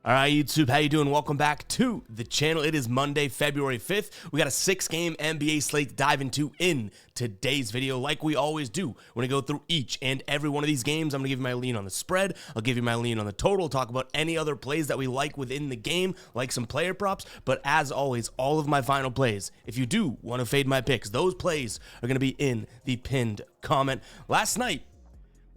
All right, YouTube, how you doing? Welcome back to the channel. It is Monday, February 5th. We got a 6-game NBA slate to dive into in today's video. Like we always do, we're going to go through each and every one of these games. I'm going to give you my lean on the spread. I'll give you my lean on the total, talk about any other plays that we like within the game, like some player props. But as always, all of my final plays, if you do want to fade my picks, those plays are going to be in the pinned comment. Last night,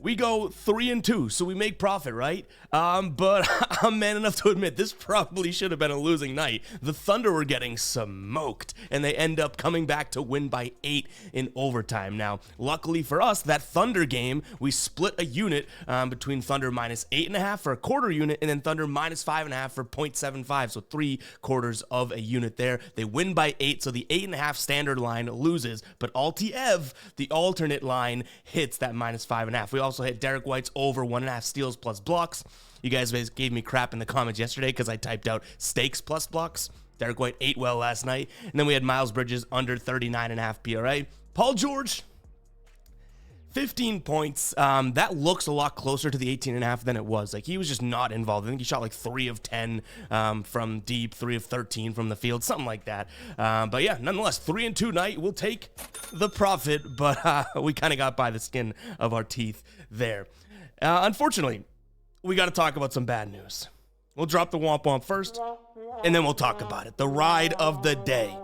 we go 3-2, so we make profit, right? But I'm man enough to admit this probably should have been a losing night. The Thunder were getting smoked, and they end up coming back to win by 8 in overtime. Now, luckily for us, that Thunder game, we split a unit between Thunder minus 8.5 for a quarter unit, and then Thunder minus 5.5 for 0.75, so 3/4 of a unit there. They win by 8, so the 8.5 standard line loses, but Alt-Ev, the alternate line, hits that minus 5.5. We also hit Derek White's over 1.5 steals plus blocks. You guys gave me crap in the comments yesterday because I typed out stakes plus blocks. Derek White ate well last night. And then we had Miles Bridges under 39.5 PRA. Paul George, 15 points. That looks a lot closer to the 18.5 than it was. Like, he was just not involved. I think he shot like 3 of 10 from deep, 3 of 13 from the field, something like that. But yeah, nonetheless, 3-2 night. We'll take the profit, but we kind of got by the skin of our teeth there. Unfortunately, we got to talk about some bad news. We'll drop the womp womp first, and then we'll talk about it. The ride of the day.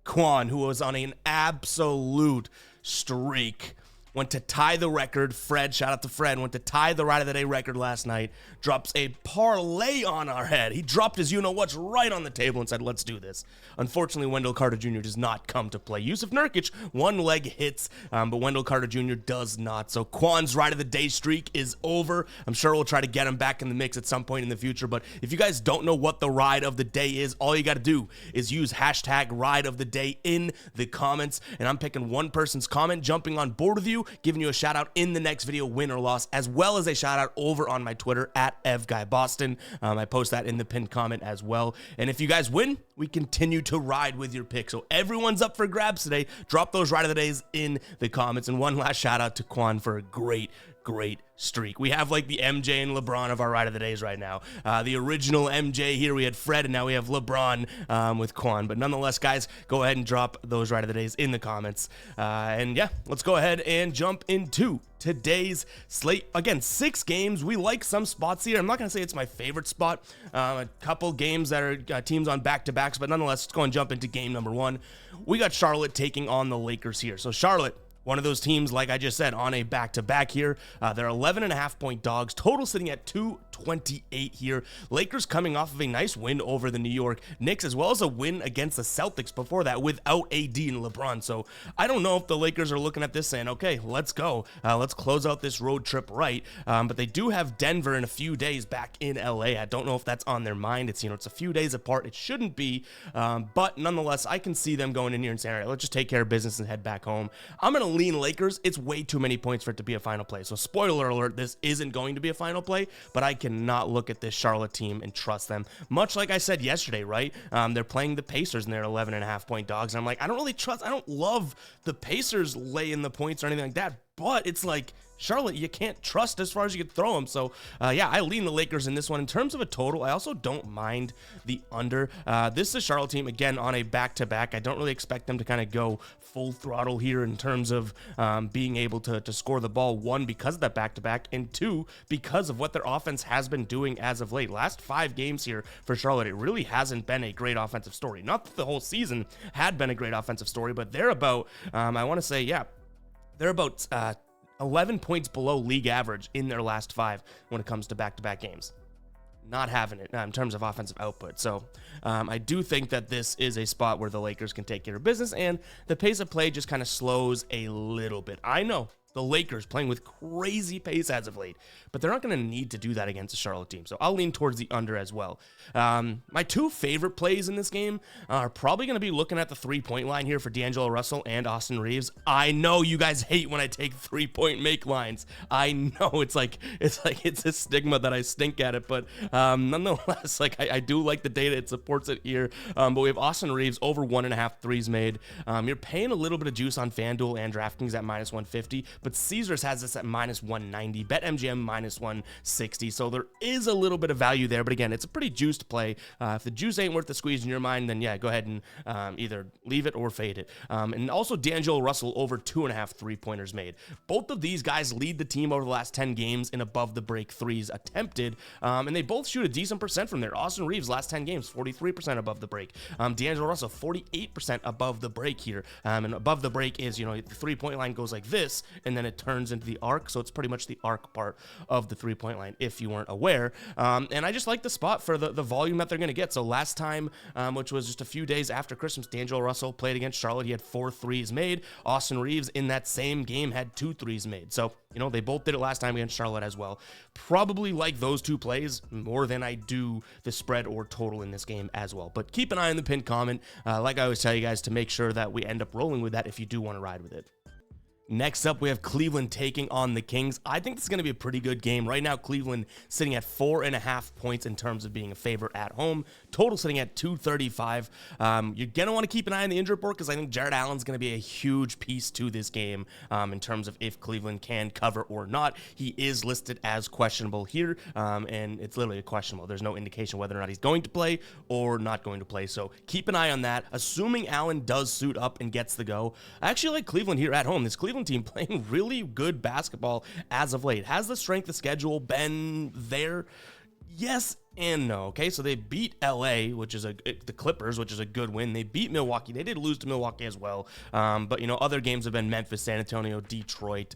Quan, who was on an absolute streak, went to tie the record. Fred, shout out to Fred, went to tie the ride of the day record last night. Drops a parlay on our head. He dropped his you-know-what's right on the table and said, let's do this. Unfortunately, Wendell Carter Jr. does not come to play. Yusuf Nurkic, one leg hits, but Wendell Carter Jr. does not. So Quan's ride of the day streak is over. I'm sure we'll try to get him back in the mix at some point in the future. But if you guys don't know what the ride of the day is, all you got to do is use hashtag ride of the day in the comments. And I'm picking one person's comment, jumping on board with you, giving you a shout out in the next video, win or loss, as well as a shout out over on my Twitter at EvGuyBoston. I post that in the pinned comment as well. And if you guys win, we continue to ride with your pick. So everyone's up for grabs today. Drop those ride of the days in the comments. And one last shout out to Quan for a great streak. We have like the MJ and LeBron of our ride of the days right now. The original MJ here, we had Fred, and now we have LeBron with Quan. But nonetheless, guys, go ahead and drop those ride of the days in the comments. And yeah, let's go ahead and jump into today's slate. Again, 6 games. We like some spots here. I'm not going to say it's my favorite spot. A couple games that are teams on back-to-backs, but nonetheless, let's go and jump into game number 1. We got Charlotte taking on the Lakers here. So Charlotte, one of those teams, like I just said, on a back-to-back here. They're 11.5-point dogs. Total sitting at 228 here. Lakers coming off of a nice win over the New York Knicks, as well as a win against the Celtics before that without AD and LeBron. So I don't know if the Lakers are looking at this saying, okay, let's go. Let's close out this road trip right. But they do have Denver in a few days back in LA. I don't know if that's on their mind. It's, it's a few days apart. It shouldn't be. But nonetheless, I can see them going in here and saying, all right, let's just take care of business and head back home. I'm going to lean Lakers. It's way too many points for it to be a final play. So spoiler alert, this isn't going to be a final play, but I cannot look at this Charlotte team and trust them. Much like I said yesterday, right? They're playing the Pacers and they're 11.5-point dogs. And I'm like, I don't love the Pacers laying the points or anything like that, but it's like, Charlotte, you can't trust as far as you can throw them. So, yeah, I lean the Lakers in this one. In terms of a total, I also don't mind the under. This is a Charlotte team, again, on a back-to-back. I don't really expect them to kind of go full throttle here in terms of being able to score the ball, 1, because of that back-to-back, and 2, because of what their offense has been doing as of late. Last 5 games here for Charlotte, it really hasn't been a great offensive story. Not that the whole season had been a great offensive story, but they're about, I want to say, yeah, they're about 11 points below league average in their last 5 when it comes to back-to-back games. Not having it in terms of offensive output. So I do think that this is a spot where the Lakers can take care of business, and the pace of play just kind of slows a little bit. I know the Lakers playing with crazy pace as of late, but they're not going to need to do that against a Charlotte team. So I'll lean towards the under as well. My 2 favorite plays in this game are probably going to be looking at the 3-point line here for D'Angelo Russell and Austin Reeves. I know you guys hate when I take 3-point make lines. I know it's a stigma that I stink at it, but nonetheless, I do like the data. It supports it here. But we have Austin Reeves over 1.5 threes made. You're paying a little bit of juice on FanDuel and DraftKings at -150, but but Caesars has this at minus 190, BetMGM minus 160. So there is a little bit of value there, but again, it's a pretty juiced play. If the juice ain't worth the squeeze in your mind, then yeah, go ahead and either leave it or fade it. And also D'Angelo Russell over 2.5 3-pointers made. Both of these guys lead the team over the last 10 games in above the break threes attempted, and they both shoot a decent percent from there. Austin Reeves last 10 games 43% above the break. D'Angelo Russell 48% above the break here, and above the break is, you know, the 3-point line goes like this and then it turns into the arc, so it's pretty much the arc part of the 3-point line if you weren't aware. And I just like the spot for the volume that they're going to get. So last time, which was just a few days after Christmas, D'Angelo Russell played against Charlotte. He had 4 threes made. Austin Reeves in that same game had 2 threes made. So, you know, they both did it last time against Charlotte as well. Probably like those two plays more than I do the spread or total in this game as well. But keep an eye on the pinned comment, like I always tell you guys, to make sure that we end up rolling with that if you do want to ride with it. Next up, we have Cleveland taking on the Kings. I think this is going to be a pretty good game. Right now, Cleveland sitting at 4.5 points in terms of being a favorite at home. Total sitting at 235. You're going to want to keep an eye on the injury report because I think Jared Allen's going to be a huge piece to this game in terms of if Cleveland can cover or not. He is listed as questionable here, and it's literally a questionable. There's no indication whether or not he's going to play or not going to play. So keep an eye on that. Assuming Allen does suit up and gets the go, I actually like Cleveland here at home. This Cleveland team playing really good basketball as of late. Has the strength of schedule been there? Yes and no. Okay, so they beat LA, which is the Clippers, which is a good win. They beat Milwaukee. They did lose to Milwaukee as well. But, you know, other games have been Memphis, San Antonio, Detroit.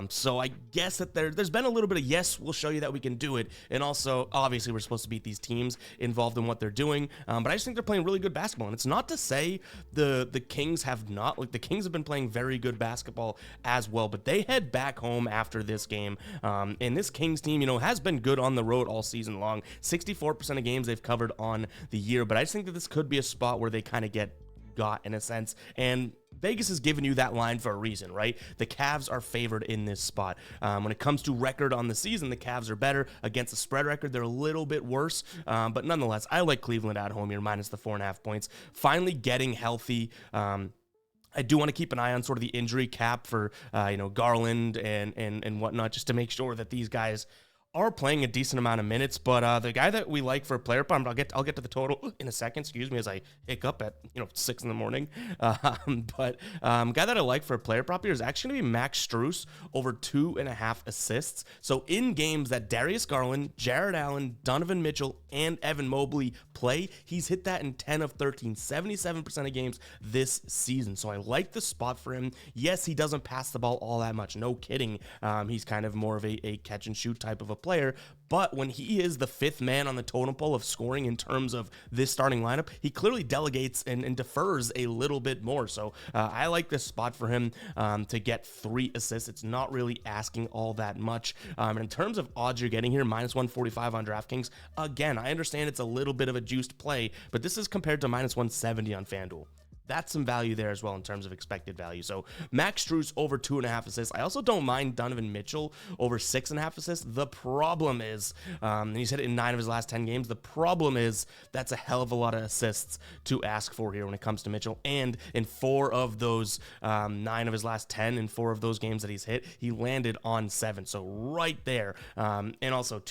So I guess that there's been a little bit of, yes, we'll show you that we can do it. And also, obviously, we're supposed to beat these teams involved in what they're doing. But I just think they're playing really good basketball. And it's not to say the Kings have not. Like, the Kings have been playing very good basketball as well. But they head back home after this game. And this Kings team, you know, has been good on the road all season long. 64% of games they've covered on the year, but I just think that this could be a spot where they kind of get got in a sense, and Vegas has given you that line for a reason, right? The Cavs are favored in this spot. When it comes to record on the season, the Cavs are better. Against the spread record, they're a little bit worse, but nonetheless, I like Cleveland at home here, minus the 4.5 points. Finally getting healthy. I do want to keep an eye on sort of the injury cap for you know, Garland and whatnot, just to make sure that these guys are playing a decent amount of minutes. But the guy that we like for player prop, I'll get to the total in a second, excuse me, as I hiccup at 6 in the morning. But guy that I like for a player prop here is actually going to be Max Strus over 2.5 assists. So in games that Darius Garland, Jared Allen, Donovan Mitchell, and Evan Mobley play, he's hit that in 10 of 13, 77% of games this season. So I like the spot for him. Yes, he doesn't pass the ball all that much, no kidding. He's kind of more of a catch and shoot type of a player, but when he is the 5th man on the totem pole of scoring in terms of this starting lineup, he clearly delegates and defers a little bit more. So I like this spot for him to get 3 assists. It's not really asking all that much. And in terms of odds you're getting here, minus 145 on DraftKings, again, I understand it's a little bit of a juiced play, but this is compared to minus 170 on FanDuel. That's some value there as well in terms of expected value. So Max Strus over 2.5 assists. I also don't mind Donovan Mitchell over 6.5 assists. The problem is, and he's hit it in 9 of his last 10 games. The problem is that's a hell of a lot of assists to ask for here when it comes to Mitchell. And in 4 of those 9 of his last 10, in 4 of those games that he's hit, he landed on 7. So right there. And also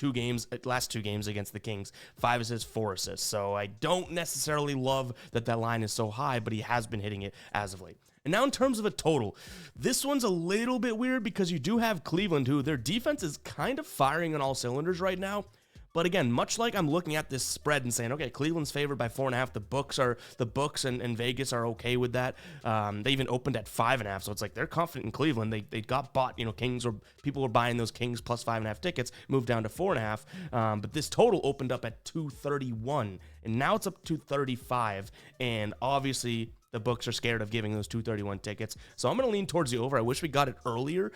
last 2 games against the Kings, 5 assists, 4 assists. So I don't necessarily love that line is so high, but he has been hitting it as of late. And now in terms of a total, this one's a little bit weird because you do have Cleveland, who their defense is kind of firing on all cylinders right now. But again, much like I'm looking at this spread and saying, okay, Cleveland's favored by 4.5. The books and Vegas are okay with that. They even opened at 5.5, so it's like they're confident in Cleveland. They got bought. People were buying those Kings plus 5.5 tickets, moved down to 4.5. But this total opened up at 231, and now it's up to 235. And obviously, the books are scared of giving those 231 tickets. So I'm going to lean towards the over. I wish we got it earlier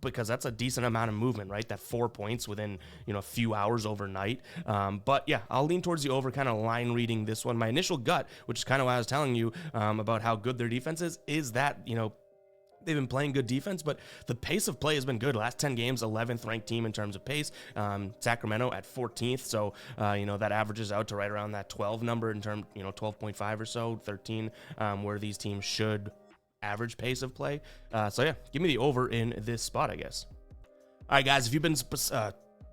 because that's a decent amount of movement, right? That 4 points within, a few hours overnight. But yeah, I'll lean towards the over, kind of line reading this one. My initial gut, which is kind of why I was telling you about how good their defense is that, they've been playing good defense, but the pace of play has been good. Last 10 games, 11th ranked team in terms of pace. Sacramento at 14th, so that averages out to right around that 12 number in terms, 12.5 or so, 13, where these teams should average pace of play. So yeah, give me the over in this spot, I guess. All right, guys, if you've been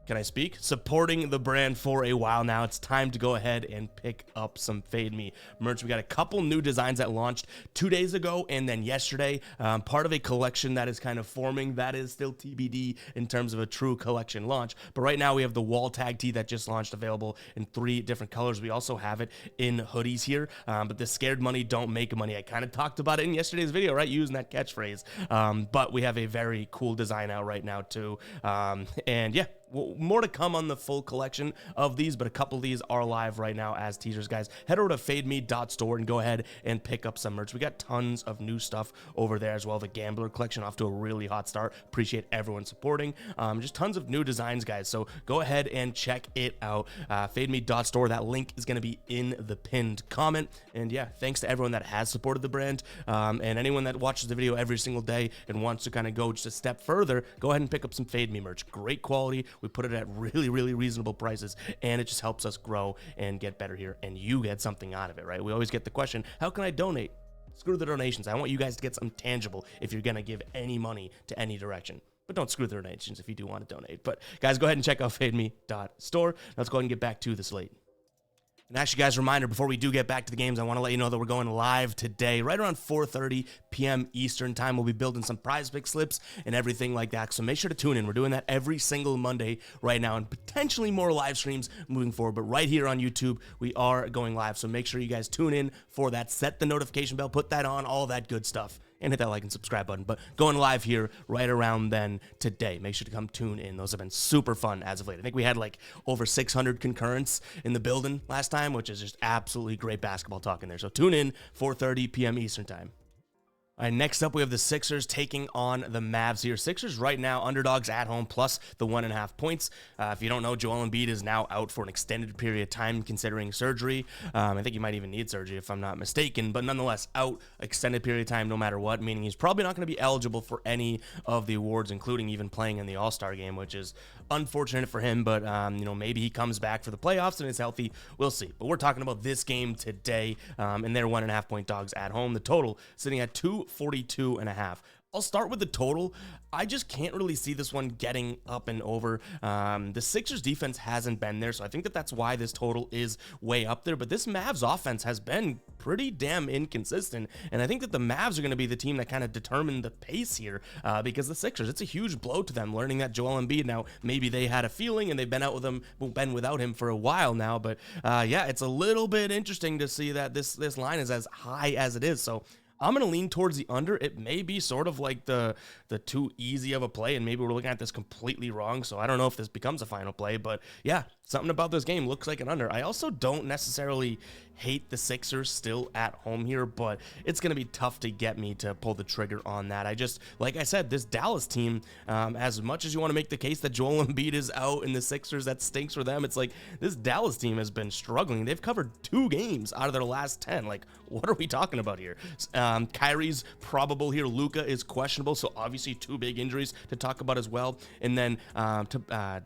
can I speak? Supporting the brand for a while now, it's time to go ahead and pick up some Fade Me merch. We got a couple new designs that launched 2 days ago and then yesterday. Part of a collection that is kind of forming. That is still TBD in terms of a true collection launch. But right now we have the wall tag tee that just launched, available in 3 different colors. We also have it in hoodies here. But the scared money don't make money. I kind of talked about it in yesterday's video, right? Using that catchphrase. But we have a very cool design out right now too. And yeah. Well, more to come on the full collection of these, but a couple of these are live right now as teasers, guys. Head over to fademe.store and go ahead and pick up some merch. We got tons of new stuff over there as well. The Gambler collection off to a really hot start. Appreciate everyone supporting. Just tons of new designs, guys. So go ahead and check it out. Fademe.store. That link is going to be in the pinned comment. And yeah, thanks to everyone that has supported the brand. And anyone that watches the video every single day and wants to kind of go just a step further, go ahead and pick up some Fade Me merch. Great quality. We put it at really, really reasonable prices, and it just helps us grow and get better here, and you get something out of it, right? We always get the question, how can I donate? Screw the donations. I want you guys to get something tangible if you're going to give any money to any direction. But don't screw the donations if you do want to donate. But guys, go ahead and check out fademe.store. Let's go ahead and get back to the slate. And actually, guys, reminder, before we do get back to the games, I want to let you know that we're going live today, right around 4:30 p.m. Eastern time. We'll be building some prize pick slips and everything like that, so make sure to tune in. We're doing that every single Monday right now, and potentially more live streams moving forward, but right here on YouTube, we are going live, so make sure you guys tune in for that. Set the notification bell, put that on, all that good stuff, and hit that like and subscribe button. But going live here right around then today. Make sure to come tune in. Those have been super fun as of late. I think we had like over 600 concurrents in the building last time, which is just absolutely great basketball talk in there. So tune in, 4:30 p.m. Eastern time. All right, next up, we have the Sixers taking on the Mavs here. Sixers right now, underdogs at home, plus the 1.5 points. If you don't know, Joel Embiid is now out for an extended period of time considering surgery. I think he might even need surgery if I'm not mistaken, but nonetheless, out extended period of time no matter what, meaning he's probably not going to be eligible for any of the awards, including even playing in the All-Star game, which is unfortunate for him, but maybe he comes back for the playoffs and is healthy. We'll see. But we're talking about this game today, and they're 1.5 point dogs at home. The total sitting at 242.5. I'll start with the total. I just can't really see this one getting up and over. The Sixers defense hasn't been there, so I think that's why this total is way up there. But this Mavs offense has been pretty damn inconsistent, and I think that the Mavs are going to be the team that kind of determine the pace here, because the Sixers, it's a huge blow to them learning that Joel Embiid, now maybe they had a feeling and they've been without him for a while now, but yeah, it's a little bit interesting to see that this line is as high as it is. So I'm going to lean towards the under. It may be sort of like the too easy of a play, and maybe we're looking at this completely wrong, so I don't know if this becomes a final play, but yeah, something about this game looks like an under. I also don't necessarily hate the Sixers still at home here, but it's going to be tough to get me to pull the trigger on that. Like I said, this Dallas team, as much as you want to make the case that Joel Embiid is out and the Sixers, that stinks for them, it's like this Dallas team has been struggling. They've covered 2 games out of their last 10. Like, what are we talking about here? Kyrie's probable here. Luka is questionable, so obviously 2 big injuries to talk about as well. And then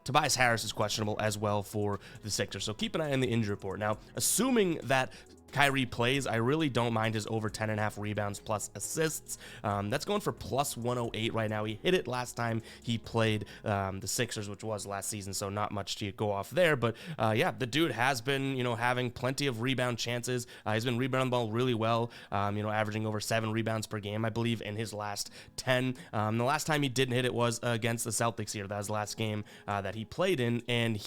Tobias Harris is questionable as well for the Sixers. So keep an eye on the injury report. Now, assuming that Kyrie plays, I really don't mind his over 10.5 rebounds plus assists. That's going for plus 108 right now. He hit it last time he played the Sixers, which was last season, so not much to go off there. But yeah, the dude has been, having plenty of rebound chances. He's been rebounding the ball really well, averaging over 7 rebounds per game, I believe, in his last 10. The last time he didn't hit it was against the Celtics here. That was the last game that he played in, and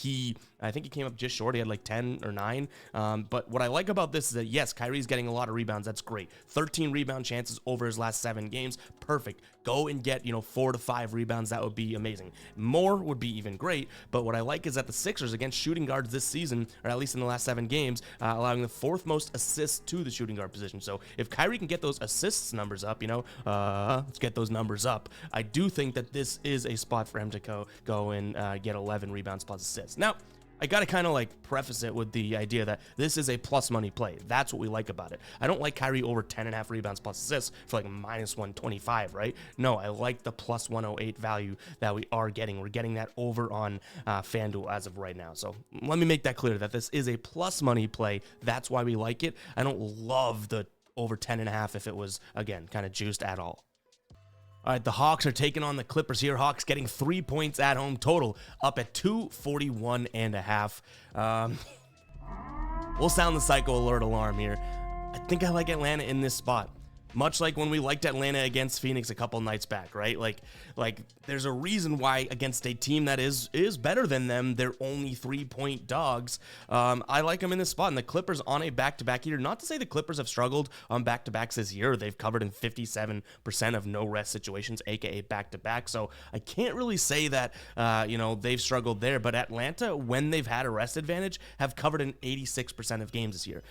I think he came up just short. He had like 10 or 9. But what I like about this is that, yes, Kyrie's getting a lot of rebounds. That's great. 13 rebound chances over his last 7 games. Perfect. Go and get, 4 to 5 rebounds. That would be amazing. More would be even great. But what I like is that the Sixers against shooting guards this season, or at least in the last 7 games, allowing the 4th most assists to the shooting guard position. So if Kyrie can get those assists numbers up, let's get those numbers up. I do think that this is a spot for him to go and get 11 rebounds plus assists. Now, I got to kind of preface it with the idea that this is a plus money play. That's what we like about it. I don't like Kyrie over 10.5 rebounds plus assists for minus 125, right? No, I like the plus 108 value that we are getting. We're getting that over on FanDuel as of right now. So let me make that clear that this is a plus money play. That's why we like it. I don't love the over 10.5 if it was, again, kind of juiced at all. All right, the Hawks are taking on the Clippers here. Hawks getting 3 points at home, total up at 241.5. We'll sound the psycho alert alarm here. I think I like Atlanta in this spot. Much like when we liked Atlanta against Phoenix a couple nights back, right? Like there's a reason why against a team that is better than them, they're only 3-point dogs. I like them in this spot. And the Clippers on a back-to-back here. Not to say the Clippers have struggled on back-to-backs this year. They've covered in 57% of no-rest situations, aka back-to-back. So I can't really say that, they've struggled there. But Atlanta, when they've had a rest advantage, have covered in 86% of games this year.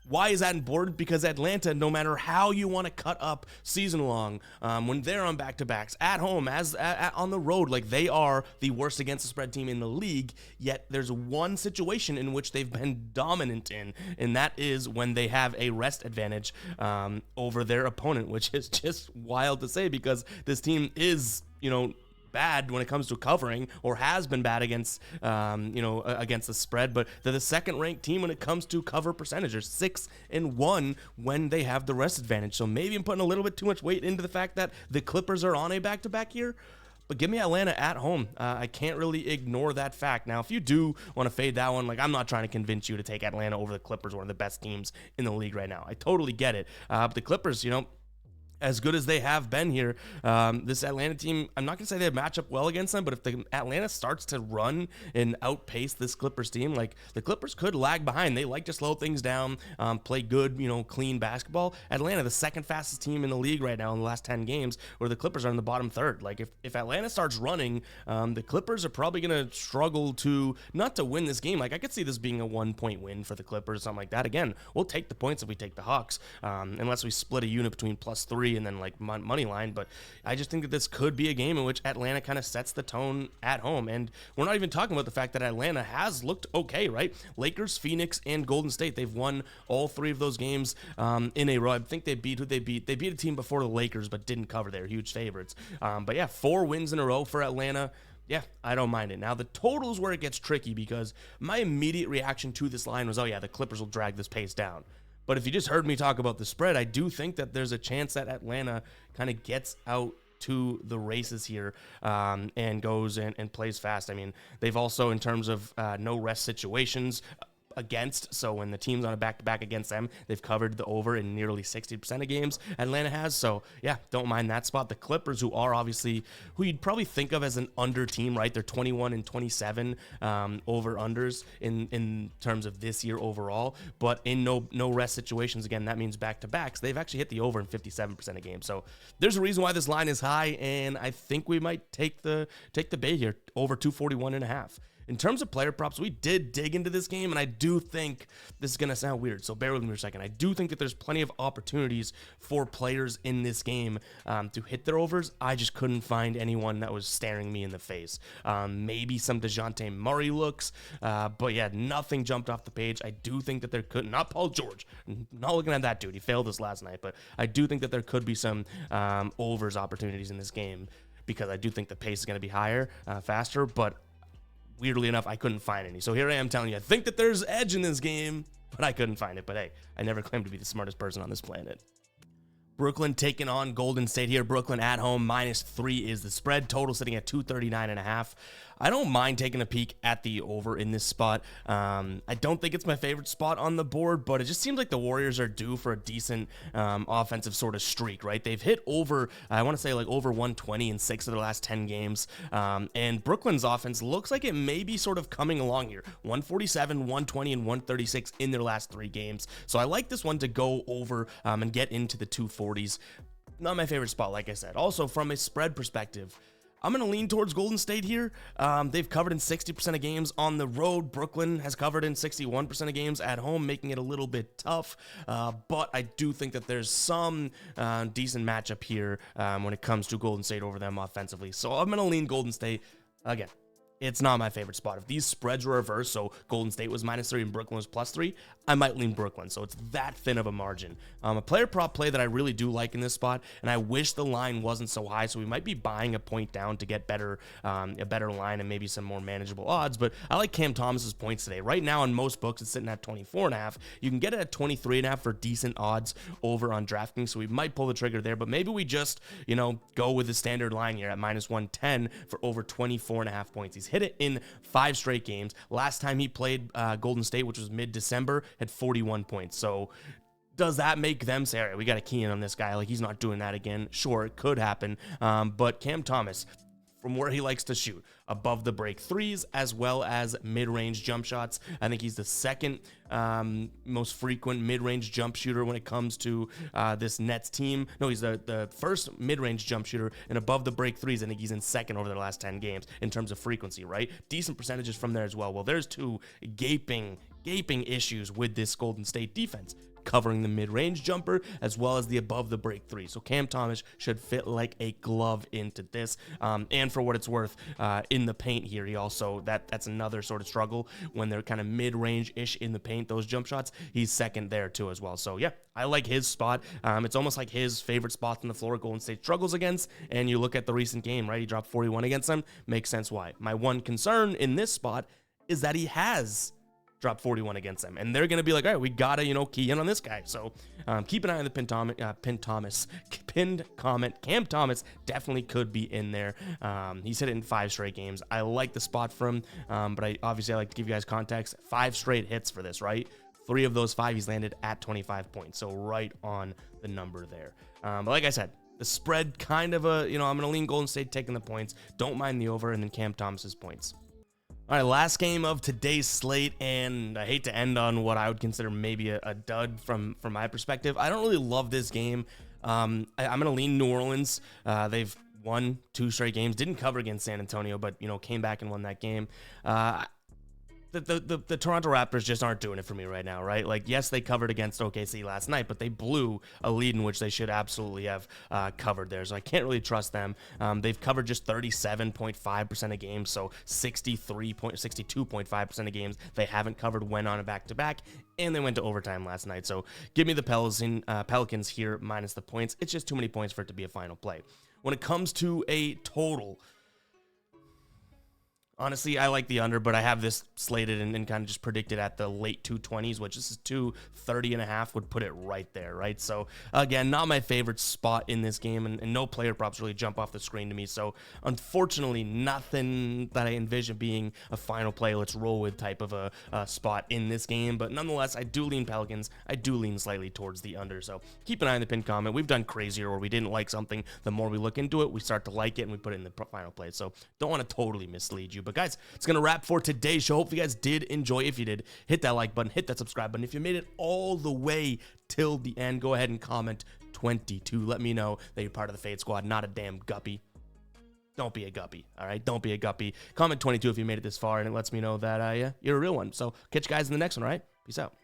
Why is that important? Because Atlanta, no matter how you want to cut up season long, when they're on back-to-backs, at home, on the road, like they are the worst against the spread team in the league, yet there's one situation in which they've been dominant in, and that is when they have a rest advantage over their opponent, which is just wild to say because this team is, bad when it comes to covering, or has been bad against against the spread, but they're the second ranked team when it comes to cover percentage. They're 6-1 when they have the rest advantage. So maybe I'm putting a little bit too much weight into the fact that the Clippers are on a back-to-back here, but give me Atlanta at home. I can't really ignore that fact. Now, if you do want to fade that one, I'm not trying to convince you to take Atlanta over the Clippers, one of the best teams in the league right now. I totally get it. But the Clippers, as good as they have been here, this Atlanta team, I'm not going to say they match up well against them, but if the Atlanta starts to run and outpace this Clippers team, the Clippers could lag behind. They like to slow things down, play good, clean basketball. Atlanta, the second fastest team in the league right now in the last 10 games, where the Clippers are in the bottom third. If Atlanta starts running, the Clippers are probably going to struggle not to win this game. I could see this being a 1-point win for the Clippers, something like that. Again, we'll take the points if we take the Hawks, unless we split a unit between +3 and then money line. But I just think that this could be a game in which Atlanta kind of sets the tone at home. And we're not even talking about the fact that Atlanta has looked okay, right? Lakers, Phoenix, and Golden State, they've won all 3 of those games in a row. I think they beat who they beat. They beat a team before the Lakers, but didn't cover. They're huge favorites. But yeah, 4 wins in a row for Atlanta. Yeah, I don't mind it. Now, the total is where it gets tricky, because my immediate reaction to this line was, oh yeah, the Clippers will drag this pace down. But if you just heard me talk about the spread, I do think that there's a chance that Atlanta kind of gets out to the races here and goes and plays fast. I mean, they've also, in terms of no rest situations against, so when the team's on a back-to-back against them, they've covered the over in nearly 60% of games Atlanta has. So yeah, don't mind that spot. The Clippers, who you'd probably think of as an under team, right? They're 21-27 over unders in terms of this year overall, but in no rest situations, again, that means back-to-backs, they've actually hit the over in 57% of games. So there's a reason why this line is high, and I think we might take the bait here, over 241.5. In terms of player props, we did dig into this game, and I do think this is going to sound weird, so bear with me for a second. I do think that there's plenty of opportunities for players in this game to hit their overs. I just couldn't find anyone that was staring me in the face. Maybe some DeJounte Murray looks, but yeah, nothing jumped off the page. I do think that there could, not Paul George, not looking at that dude. He failed us last night, but I do think that there could be some overs opportunities in this game, because I do think the pace is going to be higher, faster, but weirdly enough, I couldn't find any. So here I am telling you, I think that there's edge in this game, but I couldn't find it. But hey, I never claimed to be the smartest person on this planet. Brooklyn taking on Golden State here. Brooklyn at home, -3 is the spread. Total sitting at 239.5. I don't mind taking a peek at the over in this spot. I don't think it's my favorite spot on the board, but it just seems like the Warriors are due for a decent offensive sort of streak, right? They've hit over, I want to say over 120 in 6 of their last 10 games. And Brooklyn's offense looks like it may be sort of coming along here. 147, 120, and 136 in their last 3 games. So I like this one to go over and get into the 240s. Not my favorite spot, like I said. Also, from a spread perspective, I'm going to lean towards Golden State here. They've covered in 60% of games on the road. Brooklyn has covered in 61% of games at home, making it a little bit tough. But I do think that there's some decent matchup here when it comes to Golden State over them offensively. So I'm going to lean Golden State. Again, It's not my favorite spot. If these spreads were reversed, so Golden State was -3 and Brooklyn was +3, I might lean Brooklyn. So it's that thin of a margin. A player prop play that I really do like in this spot, and I wish the line wasn't so high, so we might be buying a point down to get better, a better line and maybe some more manageable odds. But I like Cam Thomas's points today. Right now, in most books, it's sitting at 24.5. You can get it at 23.5 for decent odds over on DraftKings. So we might pull the trigger there, but maybe we just, go with the standard line here at -110 for over 24.5 points. He's hit it in 5 straight games. Last time he played Golden State, which was mid-December, had 41 points. So does that make them say, all right, we got to key in on this guy? Like, he's not doing that again. Sure, it could happen. But Cam Thomas, from where he likes to shoot, above the break threes, as well as mid-range jump shots. I think he's the second most frequent mid-range jump shooter when it comes to this Nets team. No, he's the first mid-range jump shooter, and above the break threes, I think he's in second over the last 10 games in terms of frequency, right? Decent percentages from there as well. Well, there's two gaping issues with this Golden State defense, covering the mid-range jumper as well as the above the break three. So Cam Thomas should fit like a glove into this. And for what it's worth, in the paint here, he also, that's another sort of struggle when they're kind of mid-range-ish in the paint, those jump shots. He's second there too as well. So yeah, I like his spot. It's almost like his favorite spots on the floor Golden State struggles against. And you look at the recent game, right? He dropped 41 against them. Makes sense why. My one concern in this spot is that he has dropped 41 against them, and they're going to be like, all right, we got to, key in on this guy. So keep an eye on the pinned comment. Cam Thomas definitely could be in there. He's hit it in 5 straight games. I like the spot from him, but I like to give you guys context. 5 straight hits for this, right? 3 of those 5 he's landed at 25 points, so right on the number there. But like I said, the spread kind of I'm going to lean Golden State taking the points. Don't mind the over, and then Cam Thomas's points. All right, last game of today's slate, and I hate to end on what I would consider maybe a dud from my perspective. I don't really love this game. I'm going to lean New Orleans. They've won 2 straight games, didn't cover against San Antonio, but, came back and won that game. The Toronto Raptors just aren't doing it for me right now, right? Like, yes, they covered against OKC last night, but they blew a lead in which they should absolutely have covered there. So I can't really trust them. They've covered just 37.5% of games, so 62.5% of games they haven't covered when on a back-to-back, and they went to overtime last night. So give me the Pelicans here minus the points. It's just too many points for it to be a final play. When it comes to a total, honestly, I like the under, but I have this slated and kind of just predicted at the late 220s, which this is 230.5 would put it right there, right? So again, not my favorite spot in this game, and no player props really jump off the screen to me. So unfortunately, nothing that I envision being a final play, let's roll with type of a spot in this game. But nonetheless, I do lean Pelicans. I do lean slightly towards the under. So keep an eye on the pinned comment. We've done crazier where we didn't like something. The more we look into it, we start to like it, and we put it in the final play. So don't want to totally mislead you. But guys, it's going to wrap for today's show. Hope you guys did enjoy. If you did, hit that like button, hit that subscribe button. If you made it all the way till the end, go ahead and comment 22. Let me know that you're part of the Fade Squad, not a damn guppy. Don't be a guppy, all right? Don't be a guppy. Comment 22 if you made it this far, and it lets me know that you're a real one. So catch you guys in the next one, all right? Peace out.